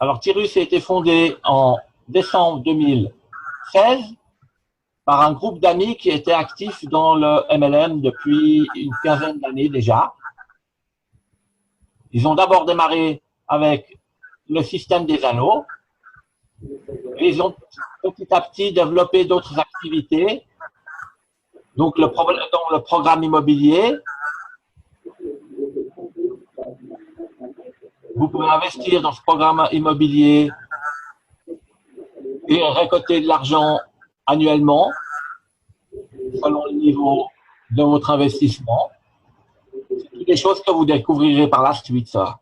Alors, Tirus a été fondé en décembre 2016 par un groupe d'amis qui était actif dans le MLM depuis une quinzaine d'années déjà. Ils ont d'abord démarré avec le système des anneaux. Et ils ont petit à petit développé d'autres activités. Donc, le programme immobilier. Vous pouvez investir dans ce programme immobilier et récolter de l'argent annuellement selon le niveau de votre investissement. C'est toutes des choses que vous découvrirez par la suite, ça.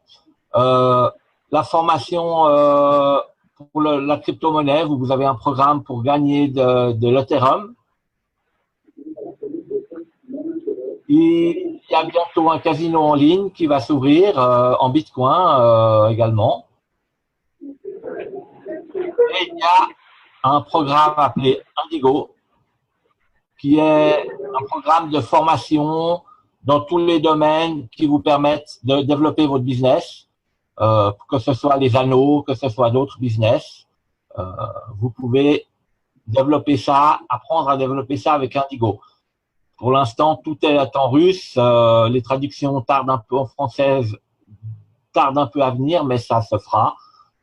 La formation pour la crypto-monnaie, vous avez un programme pour gagner de l'Ethereum. Il y a bientôt un casino en ligne qui va s'ouvrir en Bitcoin également. Et il y a un programme appelé Indigo, qui est un programme de formation dans tous les domaines qui vous permettent de développer votre business, que ce soit les anneaux, que ce soit d'autres business. Vous pouvez développer ça, apprendre à développer ça avec Indigo. Pour l'instant, tout est en russe. Les traductions tardent un peu en française, tardent un peu à venir, mais ça se fera.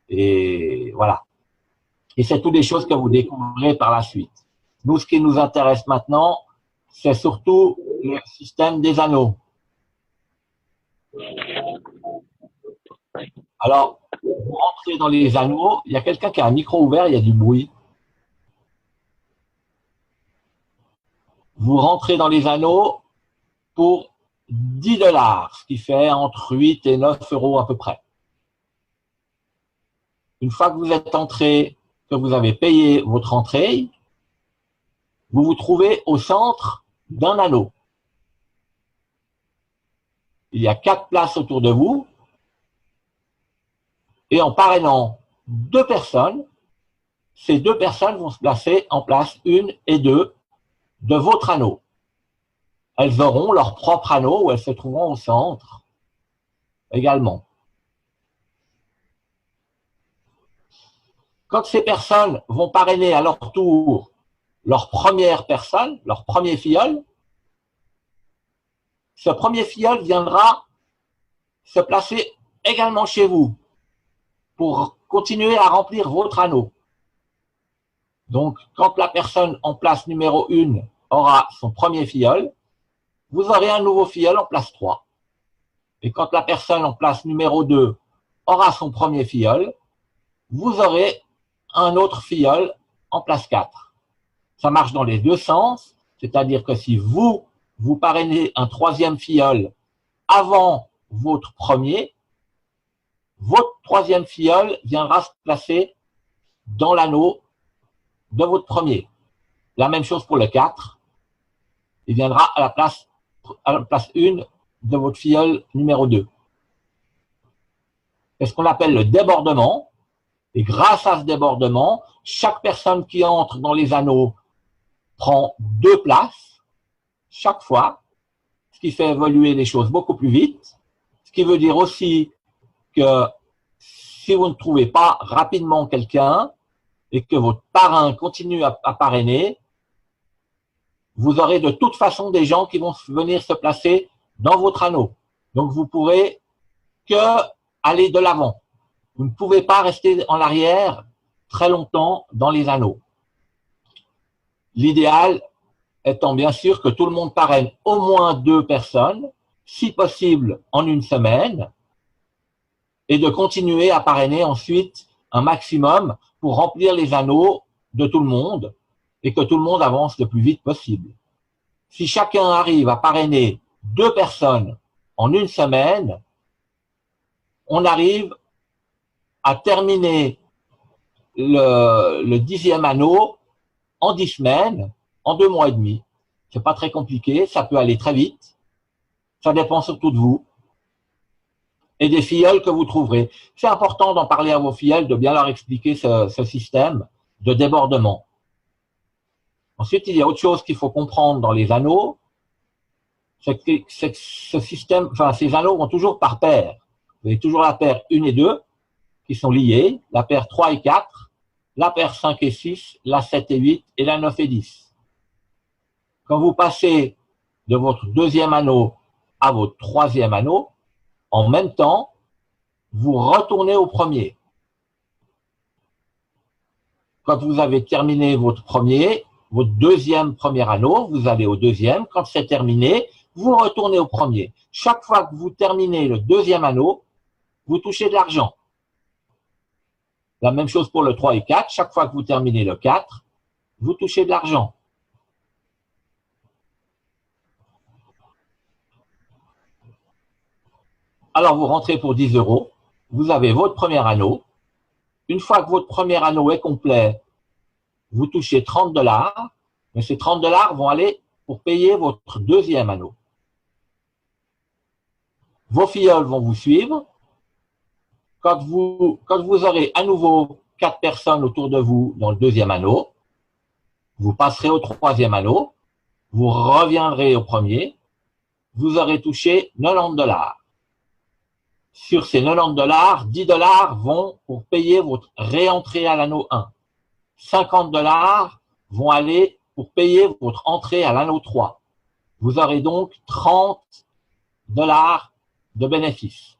Et voilà. Et c'est toutes des choses que vous découvrirez par la suite. Nous, ce qui nous intéresse maintenant, c'est surtout le système des anneaux. Alors, vous rentrez dans les anneaux. Il y a quelqu'un qui a un micro ouvert, il y a du bruit. Vous rentrez dans les anneaux pour 10 $, ce qui fait entre 8 et 9 € à peu près. Une fois que vous êtes entré, que vous avez payé votre entrée, vous vous trouvez au centre d'un anneau. Il y a 4 places autour de vous et en parrainant 2 personnes, ces 2 personnes vont se placer en place 1 et 2 de votre anneau. Elles auront leur propre anneau où elles se trouveront au centre également. Quand ces personnes vont parrainer à leur tour leur première personne, leur premier filleul, ce premier filleul viendra se placer également chez vous pour continuer à remplir votre anneau. Donc, quand la personne en place numéro 1 aura son premier filleul, vous aurez un nouveau filleul en place 3. Et quand la personne en place numéro 2 aura son premier filleul, vous aurez un autre filleul en place 4. Ça marche dans les deux sens, c'est-à-dire que si vous parrainez un troisième filleul avant votre premier, votre troisième filleul viendra se placer dans l'anneau de votre premier. La même chose pour le 4. Il viendra à la place 1 de votre filleul numéro 2. C'est ce qu'on appelle le débordement. Et grâce à ce débordement, chaque personne qui entre dans les anneaux prend 2 places chaque fois, ce qui fait évoluer les choses beaucoup plus vite. Ce qui veut dire aussi que si vous ne trouvez pas rapidement quelqu'un et que votre parrain continue à parrainer, vous aurez de toute façon des gens qui vont venir se placer dans votre anneau. Donc, vous pourrez que aller de l'avant. Vous ne pouvez pas rester en arrière très longtemps dans les anneaux. L'idéal étant bien sûr que tout le monde parraine au moins 2 personnes, si possible en une semaine, et de continuer à parrainer ensuite un maximum pour remplir les anneaux de tout le monde et que tout le monde avance le plus vite possible. Si chacun arrive à parrainer 2 personnes en une semaine, on arrive à terminer le 10e anneau en 10 semaines, en 2 mois et demi. C'est pas très compliqué, ça peut aller très vite. Ça dépend surtout de vous et des filleuls que vous trouverez. C'est important d'en parler à vos filleuls, de bien leur expliquer ce système de débordement. Ensuite, il y a autre chose qu'il faut comprendre dans les anneaux, c'est que ce système, enfin, ces anneaux vont toujours par paire. Vous avez toujours la paire 1 et 2. qui sont liées, la paire 3 et 4, la paire 5 et 6, la 7 et 8 et la 9 et 10. Quand vous passez de votre deuxième anneau à votre troisième anneau, en même temps, vous retournez au premier. Quand vous avez terminé votre deuxième premier anneau, vous allez au deuxième. Quand c'est terminé, vous retournez au premier. Chaque fois que vous terminez le deuxième anneau, vous touchez de l'argent. La même chose pour le 3 et 4. Chaque fois que vous terminez le 4, vous touchez de l'argent. Alors, vous rentrez pour 10 €. Vous avez votre premier anneau. Une fois que votre premier anneau est complet, vous touchez 30 $, mais ces 30 $ vont aller pour payer votre deuxième anneau. Vos filleuls vont vous suivre. Quand vous aurez à nouveau 4 personnes autour de vous dans le deuxième anneau, vous passerez au troisième anneau, vous reviendrez au premier, vous aurez touché 90 $. Sur ces 90 $, 10 $ vont pour payer votre réentrée à l'anneau 1. 50 $ vont aller pour payer votre entrée à l'anneau 3. Vous aurez donc 30 $ de bénéfice.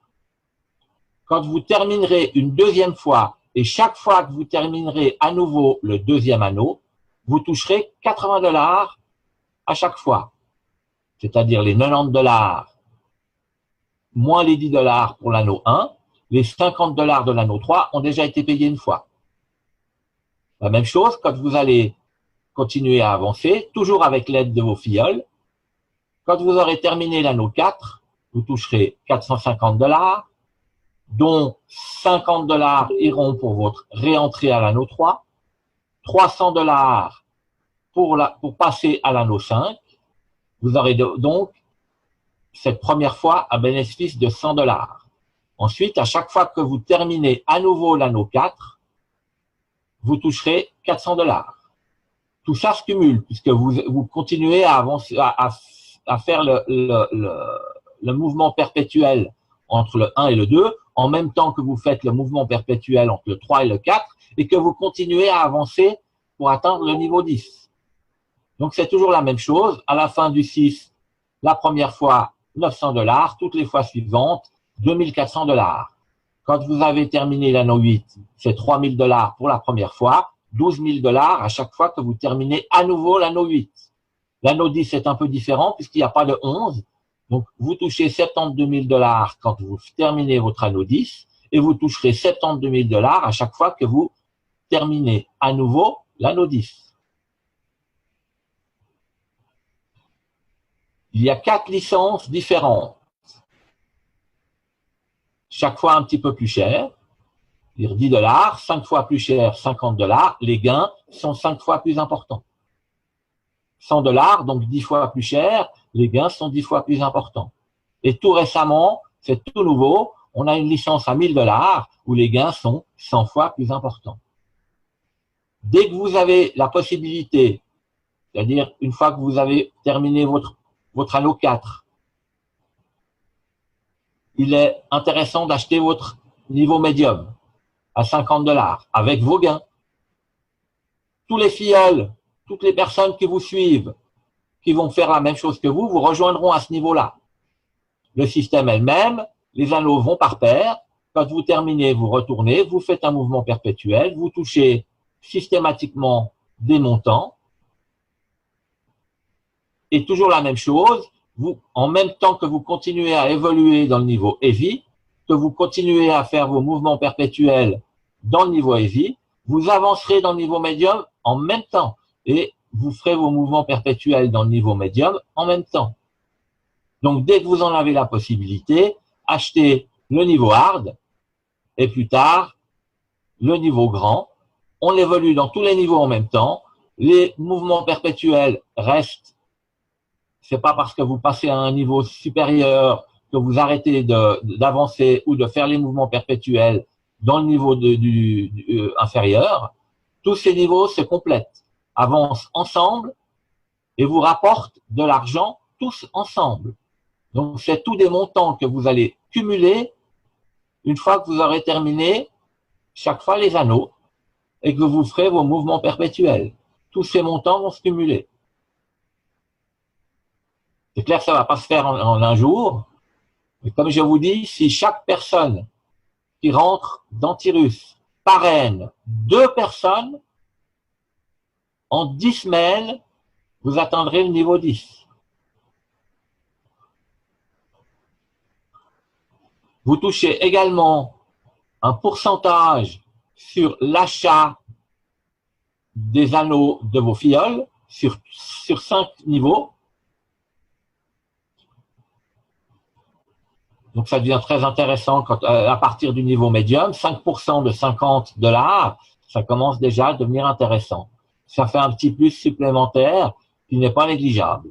Quand vous terminerez une deuxième fois, et chaque fois que vous terminerez à nouveau le deuxième anneau, vous toucherez 80 $ à chaque fois. C'est-à-dire les 90 $ moins les 10 $ pour l'anneau 1, les 50 $ de l'anneau 3 ont déjà été payés une fois. La même chose, quand vous allez continuer à avancer, toujours avec l'aide de vos filleuls, quand vous aurez terminé l'anneau 4, vous toucherez 450 $, dont 50 $ iront pour votre réentrée à l'anneau 3, 300 $ pour passer à l'anneau 5. Vous aurez donc cette première fois un bénéfice de 100 $. Ensuite, à chaque fois que vous terminez à nouveau l'anneau 4, vous toucherez 400 $. Tout ça se cumule puisque vous continuez à avancer, à faire le mouvement perpétuel entre le 1 et le 2, en même temps que vous faites le mouvement perpétuel entre le 3 et le 4, et que vous continuez à avancer pour atteindre le niveau 10. Donc c'est toujours la même chose. À la fin du 6, la première fois, 900 $, toutes les fois suivantes, 2400 $. Quand vous avez terminé l'anneau 8, c'est 3000 $ pour la première fois, 12 000 $ à chaque fois que vous terminez à nouveau l'anneau 8. L'anneau 10 est un peu différent puisqu'il n'y a pas de 11. Donc, vous touchez 72 000 $ quand vous terminez votre anneau 10 et vous toucherez 72 000 $ à chaque fois que vous terminez à nouveau l'anneau 10. Il y a 4 licences différentes. Chaque fois un petit peu plus cher, c'est-à-dire 10 $, 5 fois plus cher, 50 $, les gains sont 5 fois plus importants. 100 $, donc 10 fois plus cher, les gains sont 10 fois plus importants. Et tout récemment, c'est tout nouveau, on a une licence à 1000 $ où les gains sont 100 fois plus importants. Dès que vous avez la possibilité, c'est-à-dire une fois que vous avez terminé votre anneau 4, il est intéressant d'acheter votre niveau médium à 50 $ avec vos gains. Tous les filleuls, toutes les personnes qui vous suivent, qui vont faire la même chose que vous rejoindront à ce niveau-là. Le système est le même, les anneaux vont par paire. Quand vous terminez, vous retournez, vous faites un mouvement perpétuel, vous touchez systématiquement des montants. Et toujours la même chose, en même temps que vous continuez à évoluer dans le niveau heavy, que vous continuez à faire vos mouvements perpétuels dans le niveau heavy, vous avancerez dans le niveau médium en même temps et vous ferez vos mouvements perpétuels dans le niveau médium en même temps. Donc, dès que vous en avez la possibilité, achetez le niveau hard et plus tard, le niveau grand. On évolue dans tous les niveaux en même temps. Les mouvements perpétuels restent. C'est pas parce que vous passez à un niveau supérieur que vous arrêtez d'avancer ou de faire les mouvements perpétuels dans le niveau inférieur. Tous ces niveaux se complètent, avancent ensemble et vous rapportent de l'argent tous ensemble. Donc, c'est tous des montants que vous allez cumuler une fois que vous aurez terminé chaque fois les anneaux et que vous ferez vos mouvements perpétuels. Tous ces montants vont se cumuler. C'est clair que ça ne va pas se faire en un jour. Mais comme je vous dis, si chaque personne qui rentre dans Tyrus parraine 2 personnes, en 10 semaines, vous atteindrez le niveau 10. Vous touchez également un pourcentage sur l'achat des anneaux de vos filleuls sur 5 niveaux. Donc ça devient très intéressant quand, à partir du niveau médium, 5% de $50, ça commence déjà à devenir intéressant. Ça fait un petit plus supplémentaire qui n'est pas négligeable.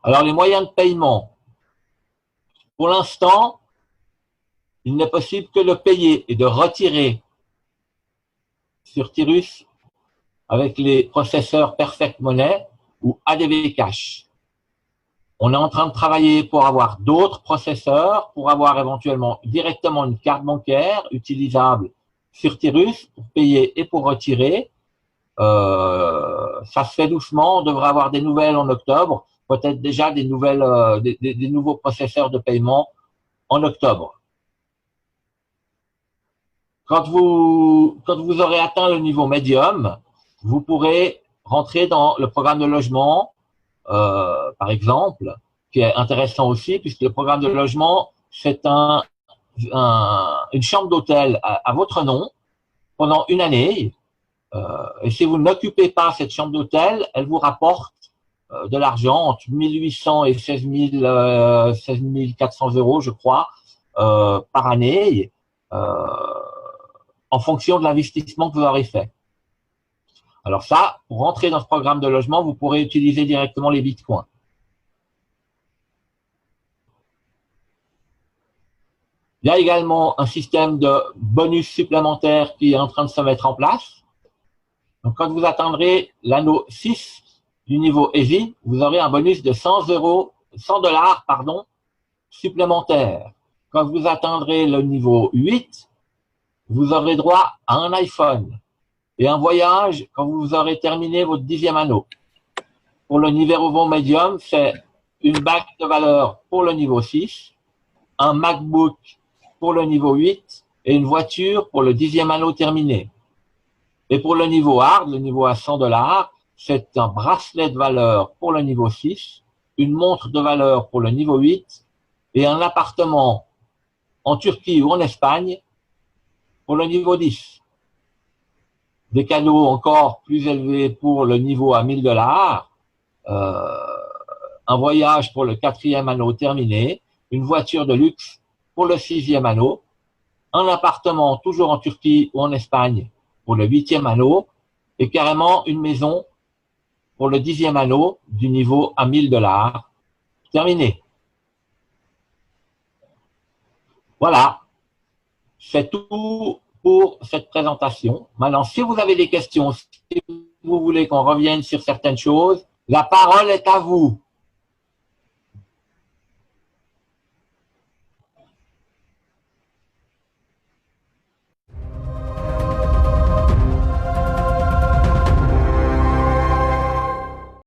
Alors les moyens de paiement, pour l'instant, il n'est possible que de payer et de retirer sur Tyrus avec les processeurs Perfect Money ou ADV Cash. On est en train de travailler pour avoir d'autres processeurs, pour avoir éventuellement directement une carte bancaire utilisable sur Tyrus pour payer et pour retirer. Ça se fait doucement, on devrait avoir des nouvelles en octobre, peut-être déjà des nouvelles, des nouveaux processeurs de paiement en octobre. Quand vous aurez atteint le niveau médium, vous pourrez rentrer dans le programme de logement, par exemple, qui est intéressant aussi, puisque le programme de logement, c'est une chambre d'hôtel à votre nom pendant une année. Et si vous n'occupez pas cette chambre d'hôtel, elle vous rapporte de l'argent entre 1800 et 16 400 euros, je crois, par année, en fonction de l'investissement que vous aurez fait. Alors ça, pour rentrer dans ce programme de logement, vous pourrez utiliser directement les bitcoins. Il y a également un système de bonus supplémentaire qui est en train de se mettre en place. Donc quand vous atteindrez l'anneau 6 du niveau Easy, vous aurez un bonus de 100 $, pardon, supplémentaire. Quand vous atteindrez le niveau 8, vous aurez droit à un iPhone et un voyage quand vous aurez terminé votre 10e anneau. Pour le niveau médium, c'est une bague de valeur pour le niveau 6, un MacBook pour le niveau 8 et une voiture pour le 10e anneau terminé. Et pour le niveau hard, le niveau à 100 $, c'est un bracelet de valeur pour le niveau 6, une montre de valeur pour le niveau 8 et un appartement en Turquie ou en Espagne pour le niveau 10. Des cadeaux encore plus élevés pour le niveau à 1000 $, un voyage pour le 4e anneau terminé, une voiture de luxe pour le 6e anneau, un appartement toujours en Turquie ou en Espagne pour le 8e anneau et carrément une maison pour le 10e anneau du niveau à 1000 $. Terminé. Voilà. C'est tout pour cette présentation. Maintenant, si vous avez des questions, si vous voulez qu'on revienne sur certaines choses, la parole est à vous.